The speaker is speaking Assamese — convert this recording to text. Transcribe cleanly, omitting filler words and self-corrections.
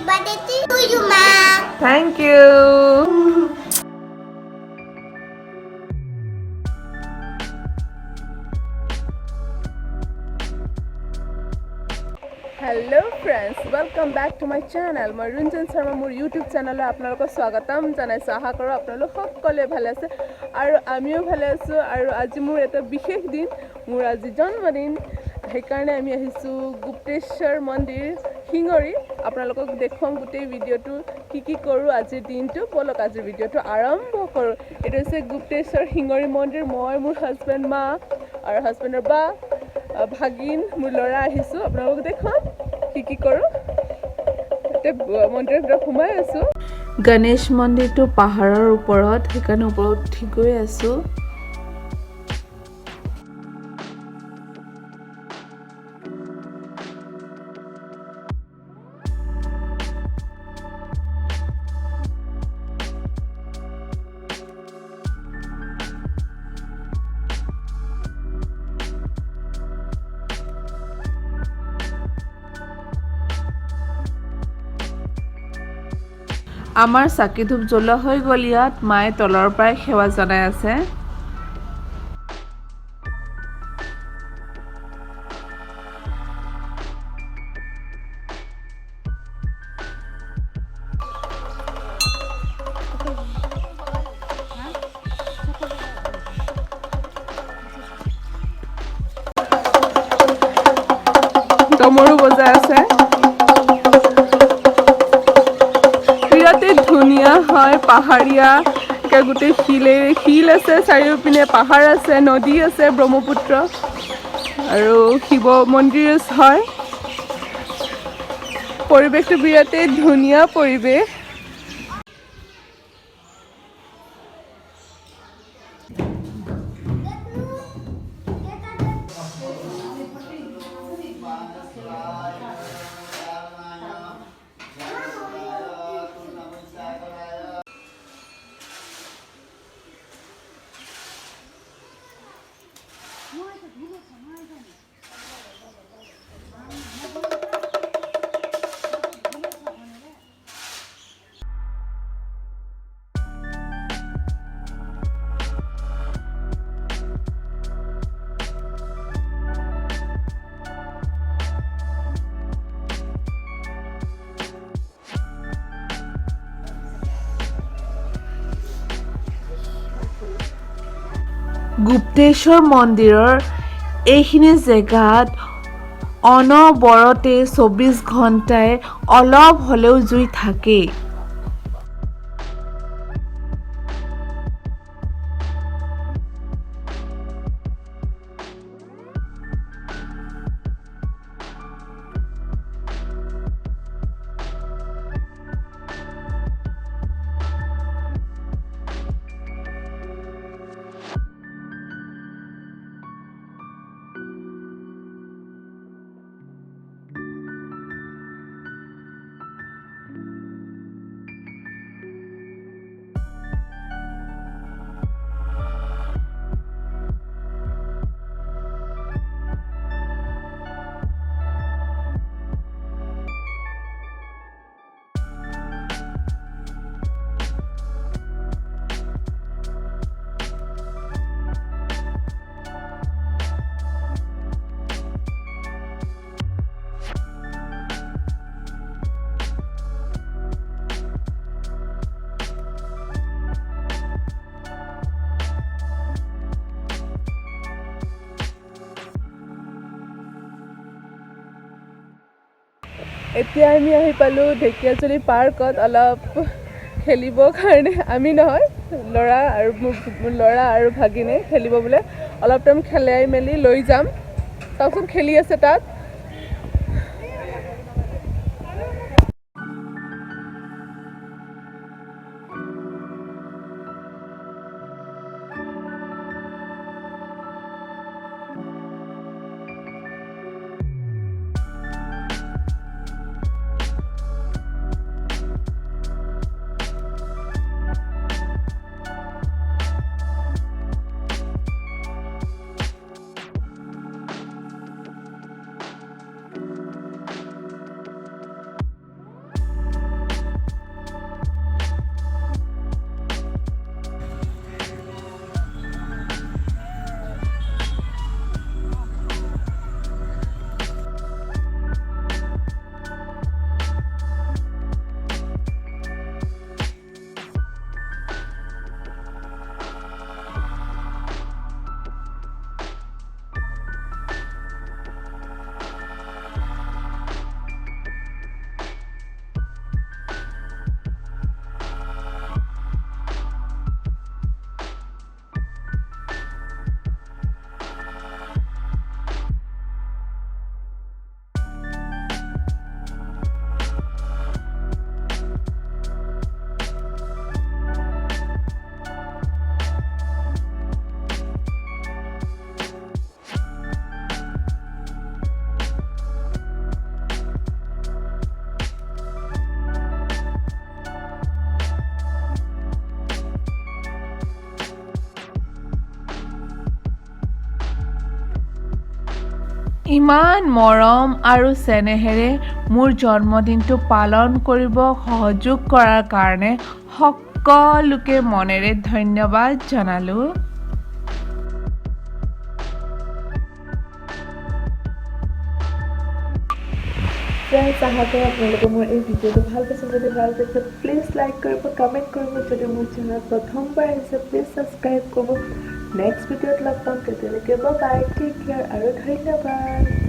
birthday to you, Ma. Thank you. Hello friends, welcome back to my channel. My Runjun মোৰ YouTube channel আপোনালোকক স্বাগতম জনাইছো। আশা কৰো আপোনালোক সকলোৱে ভালে আছে আৰু আমিও ভালে আছো। আৰু আজি মোৰ এটা বিশেষ দিন, মোৰ আজি জন্মদিন। সেইকাৰণে আমি আহিছো গুপ্তেশ্বৰ মন্দিৰ হিঙৰি। আপোনালোকক দেখুৱাম গোটেই ভিডিঅ'টো কি কৰো আজিৰ দিনটো। বলক আজিৰ ভিডিঅ'টো আৰম্ভ কৰো। এটা হৈছে গুপ্তেশ্বৰ হিঙৰি মন্দিৰ। মই, মোৰ হাজবেণ্ড, মা আৰু হাজবেণ্ডৰ বা ভাগিন, মোৰ ল'ৰা আহিছো। আপোনালোকক দেখুৱাম কি কৰো। এতিয়া মন্দিৰৰ ভিতৰত সোমাই আছো। গণেশ মন্দিৰটো পাহাৰৰ ওপৰত, সেইকাৰণে ওপৰত উঠি গৈ আছো। আমাৰ চাকি ধূপ জ্বলোৱা হৈ গ'ল ইয়াত। মায়ে তলৰ পৰাই সেৱা জনাই আছে। ডমৰু বজাই আছে। বিৰাটেই ধুনীয়া হয়, পাহাৰীয়া। গোটেই শিল আছে, চাৰিওপিনে পাহাৰ আছে, নদী আছে, ব্ৰহ্মপুত্ৰ আৰু শিৱ মন্দিৰ হয়। পৰিৱেশটো বিৰাটেই ধুনীয়া পৰিৱেশ। গুপ্তেশ্বৰ মন্দিৰৰ এইখিনি জেগাত অনবৰতে 24 ঘণ্টাই অলপ হ'লেও জুই থাকেই। এতিয়া আমি আহি পালোঁ ঢেকিয়াজুলি পাৰ্কত অলপ খেলিবৰ কাৰণে। আমি নহয়, ল'ৰা আৰু ভাগিনে খেলিব বোলে। অলপ টাইম খেলাই মেলি লৈ যাম। চাওকচোন খেলি আছে তাত। ইমান মৰম আৰু চেনেহেৰে মোৰ জন্মদিনটো পালন কৰিব সহযোগ কৰাৰ কাৰণে সকলোকে মনেৰে ধন্যবাদ জনালোঁ। ফ্ৰেণ্ডছ, আশা কৰোঁ আপোনালোকে মোৰ এই ভিডিঅ'টো ভাল পাইছে। যদি ভাল পাইছে প্লিজ লাইক কৰিব, কমেণ্ট কৰিব। যদি মোৰ চেনেল প্ৰথমবাৰ আহিছে প্লিজ ছাবস্ক্ৰাইব কৰিব। নেক্সট ভিডিঅ'ত লগ পাম, তেতিয়ালৈকে বাই, টেক কেয়াৰ আৰু ধন্যবাদ।